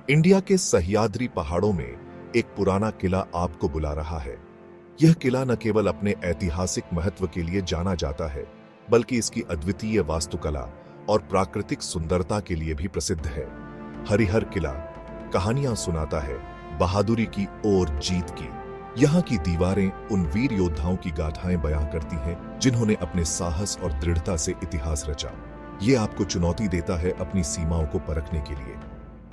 India के सह्याद्री पहाड़ों में एक पुराना किला आपको बुला रहा है। यह किला न केवल अपने ऐतिहासिक महत्व के लिए जाना जाता है, बल्कि इसकी अद्वितीय वास्तुकला और प्राकृतिक सुंदरता के लिए भी प्रसिद्ध है। हरिहर किला कहानियां सुनाता है बहादुरी की और जीत की। यहाँ की दीवारें उन वीर योद्धाओं की गाथाएं बयां करती हैं, जिन्होंने अपने साहस और दृढ़ता से इतिहास रचा। ये आपको चुनौती देता है अपनी सीमाओं को परखने के लिए।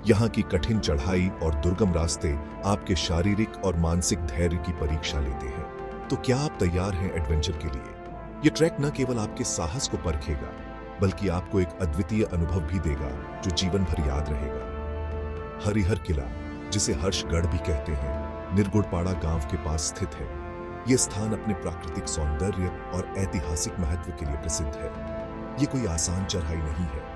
यहाँ की कठिन चढ़ाई और दुर्गम रास्ते आपके शारीरिक और मानसिक धैर्य की परीक्षा लेते हैं। तो क्या आप तैयार हैं एडवेंचर के लिए? ये ट्रैक न केवल आपके साहस को परखेगा, बल्कि आपको एक अद्वितीय अनुभव भी देगा जो जीवन भर याद रहेगा। हरिहर किला, जिसे हर्षगढ़ भी कहते हैं, निरगुड़पाड़ा गांव के पास स्थित है। ये स्थान अपने प्राकृतिक सौंदर्य और ऐतिहासिक महत्व के लिए प्रसिद्ध है। ये कोई आसान चढ़ाई नहीं है।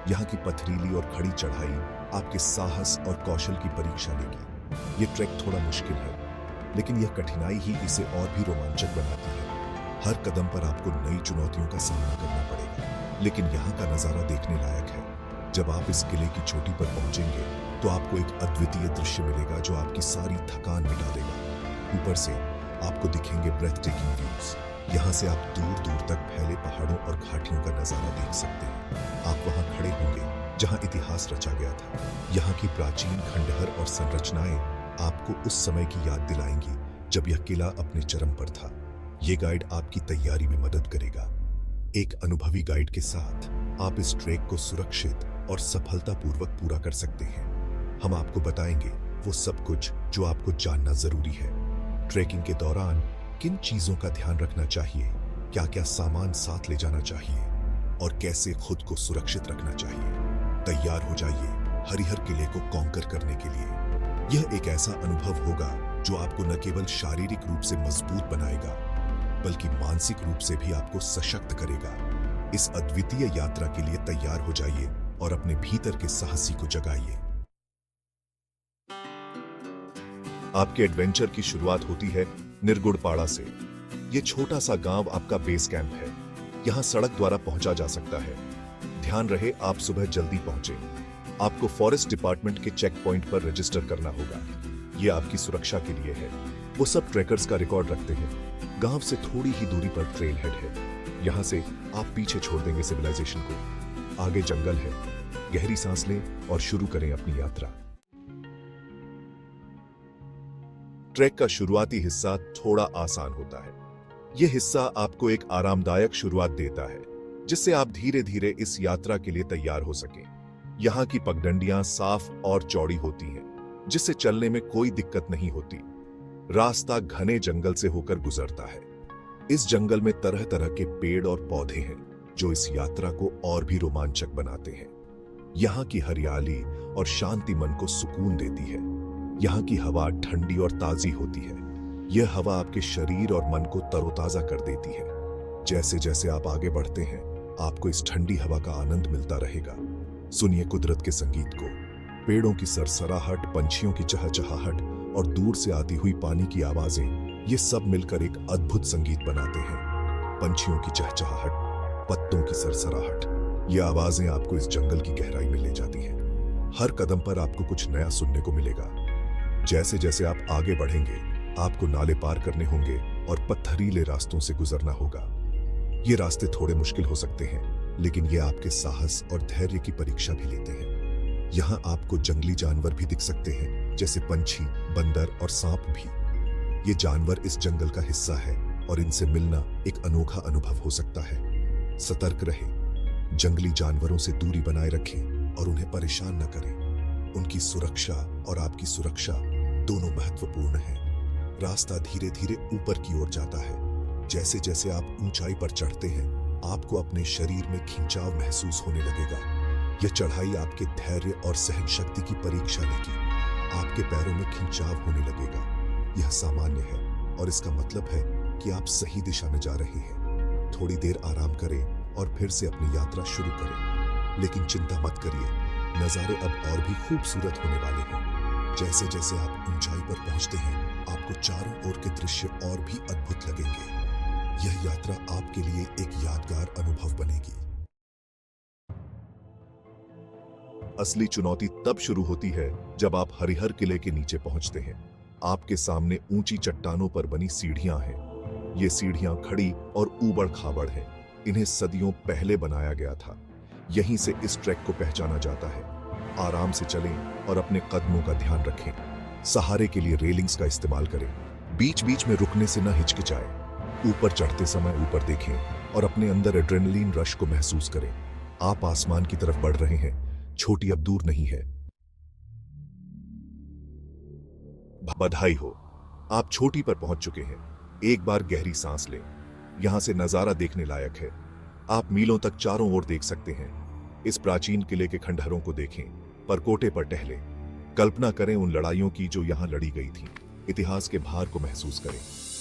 यहाँ की पथरीली और खड़ी चढ़ाई आपके साहस और कौशल की परीक्षा लेगी। ये ट्रैक थोड़ा मुश्किल है, लेकिन यह कठिनाई ही इसे और भी रोमांचक बनाती है। हर कदम पर आपको नई चुनौतियों का सामना करना पड़ेगा, लेकिन यहाँ का नजारा देखने लायक है। जब आप इस किले की चोटी पर पहुंचेंगे, तो आपको एक अद्वितीय दृश्य मिलेगा जो आपकी सारी थकान मिटा देगा। ऊपर से आपको दिखेंगे ब्रेथ टेकिंग व्यूज। यहाँ से आप दूर दूर तक फैले पहाड़ों और घाटियों का नजारा देख सकते हैं। आप वहां खड़े होंगे जहां इतिहास रचा गया था। यहाँ की प्राचीन खंडहर और संरचनाएं आपको उस समय की याद दिलाएंगी जब यह किला अपने चरम पर था। ये गाइड आपकी तैयारी में मदद करेगा। एक अनुभवी गाइड के साथ आप इस ट्रैक को सुरक्षित और सफलतापूर्वक पूरा कर सकते हैं। हम आपको बताएंगे वो सब कुछ जो आपको जानना जरूरी है। ट्रैकिंग के दौरान किन चीजों का ध्यान रखना चाहिए, क्या क्या सामान साथ ले जाना चाहिए और कैसे खुद को सुरक्षित रखना चाहिए। तैयार हो जाइए हरिहर किले को कॉन्कर करने के लिए। यह एक ऐसा अनुभव होगा जो आपको न केवल शारीरिक रूप से मजबूत बनाएगा, बल्कि मानसिक रूप से भी आपको सशक्त करेगा। इस अद्वितीय यात्रा के लिए तैयार हो जाइए और अपने भीतर के साहसी को जगाइए। आपके एडवेंचर की शुरुआत होती है निरगुड़पाड़ा से। यह छोटा सा गांव आपका बेस कैंप है। यहां सड़क द्वारा पहुंचा जा सकता है। ध्यान रहे आप सुबह जल्दी पहुंचे। आपको फॉरेस्ट डिपार्टमेंट के चेक पॉइंट पर रजिस्टर करना होगा। यह आपकी सुरक्षा के लिए है। वो सब ट्रैकर्स का रिकॉर्ड रखते हैं। गांव से थोड़ी ही दूरी पर ट्रेल हेड है। यहां से आप पीछे छोड़ देंगे सिविलाइजेशन को। आगे जंगल है। गहरी सांस लें और शुरू करें अपनी यात्रा। ट्रैक का शुरुआती हिस्सा थोड़ा आसान होता है। यह हिस्सा आपको एक आरामदायक शुरुआत देता है, जिससे आप धीरे धीरे इस यात्रा के लिए तैयार हो सकें। यहाँ की पगडंडियां साफ और चौड़ी होती हैं, जिससे चलने में कोई दिक्कत नहीं होती। रास्ता घने जंगल से होकर गुजरता है। इस जंगल में तरह तरह के पेड़ और पौधे हैं, जो इस यात्रा को और भी रोमांचक बनाते हैं। यहाँ की हरियाली और शांति मन को सुकून देती है। यहाँ की हवा ठंडी और ताजी होती है। यह हवा आपके शरीर और मन को तरोताजा कर देती है। जैसे जैसे आप आगे बढ़ते हैं, आपको इस ठंडी हवा का आनंद मिलता रहेगा। सुनिए कुदरत के संगीत को। पेड़ों की सरसराहट, पंछियों की चहचहाहट और दूर से आती हुई पानी की आवाजें, ये सब मिलकर एक अद्भुत संगीत बनाते हैं। पंछियों की चहचहाहट, पत्तों की सरसराहट, ये आवाजें आपको इस जंगल की गहराई में ले जाती हैं। हर कदम पर आपको कुछ नया सुनने को मिलेगा। जैसे जैसे आप आगे बढ़ेंगे, आपको नाले पार करने होंगे और पत्थरीले रास्तों से गुजरना होगा। ये रास्ते थोड़े मुश्किल हो सकते हैं, लेकिन ये आपके साहस और धैर्य की परीक्षा भी लेते हैं। यहाँ आपको जंगली जानवर भी दिख सकते हैं, जैसे पंछी, बंदर और सांप भी। ये जानवर इस जंगल का हिस्सा है और इनसे मिलना एक अनोखा अनुभव हो सकता है। सतर्क रहें, जंगली जानवरों से दूरी बनाए रखें और उन्हें परेशान न करें। उनकी सुरक्षा और आपकी सुरक्षा दोनों महत्वपूर्ण है। रास्ता धीरे धीरे ऊपर की ओर जाता है। जैसे जैसे आप ऊंचाई पर चढ़ते हैं, आपको अपने शरीर में खिंचाव महसूस होने लगेगा। यह चढ़ाई आपके धैर्य और सहन शक्ति की परीक्षा लेगी। आपके पैरों में खिंचाव होने लगेगा। यह सामान्य है और इसका मतलब है कि आप सही दिशा में जा रहे हैं। थोड़ी देर आराम करें और फिर से अपनी यात्रा शुरू करें। लेकिन चिंता मत करिए, नजारे अब और भी खूबसूरत होने वाले हैं। जैसे जैसे आप ऊंचाई पर पहुंचते हैं, आपको चारों ओर के दृश्य और भी अद्भुत लगेंगे। यह यात्रा आपके लिए एक यादगार अनुभव बनेगी। असली चुनौती तब शुरू होती है जब आप हरिहर किले के नीचे पहुंचते हैं। आपके सामने ऊंची चट्टानों पर बनी सीढ़ियां हैं। ये सीढ़ियां खड़ी और ऊबड़ खाबड़ हैं। इन्हें सदियों पहले बनाया गया था। यहीं से इस ट्रैक को पहचाना जाता है। आराम से चलें और अपने कदमों का ध्यान रखें। सहारे के लिए रेलिंग्स का इस्तेमाल करें। बीच बीच में रुकने से न हिचकिचाएं। ऊपर चढ़ते समय ऊपर देखें और अपने अंदर एड्रेनलिन रश को महसूस करें। आप आसमान की तरफ बढ़ रहे हैं। छोटी अब दूर नहीं है। बधाई हो, आप छोटी पर पहुंच चुके हैं। एक बार गहरी सांस लें। यहां से नजारा देखने लायक है। आप मीलों तक चारों ओर देख सकते हैं। इस प्राचीन किले के खंडहरों को देखें, परकोटे पर टहलें। कल्पना करें उन लड़ाइयों की जो यहां लड़ी गई थी। इतिहास के भार को महसूस करें।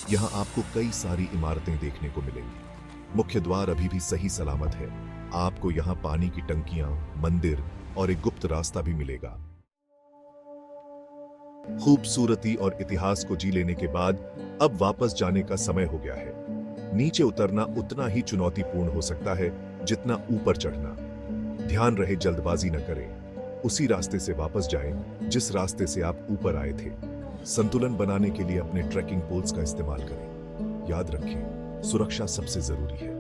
यहां आपको कई सारी इमारतें देखने को मिलेंगी। मुख्य द्वार अभी भी सही सलामत है। आपको यहां पानी की टंकियां, मंदिर और एक गुप्त रास्ता भी मिलेगा। खूबसूरती और इतिहास को जी लेने के बाद अब वापस जाने का समय हो गया है। नीचे उतरना उतना ही चुनौतीपूर्ण हो सकता है जितना ऊपर चढ़ना। ध्यान रहे, जल्दबाजी न करें। उसी रास्ते से वापस जाएं जिस रास्ते से आप ऊपर आए थे। संतुलन बनाने के लिए अपने ट्रैकिंग पोल्स का इस्तेमाल करें। याद रखें, सुरक्षा सबसे जरूरी है।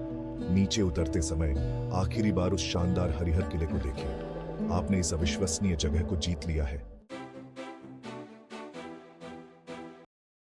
नीचे उतरते समय आखिरी बार उस शानदार हरिहर किले को देखें। आपने इस अविश्वसनीय जगह को जीत लिया है।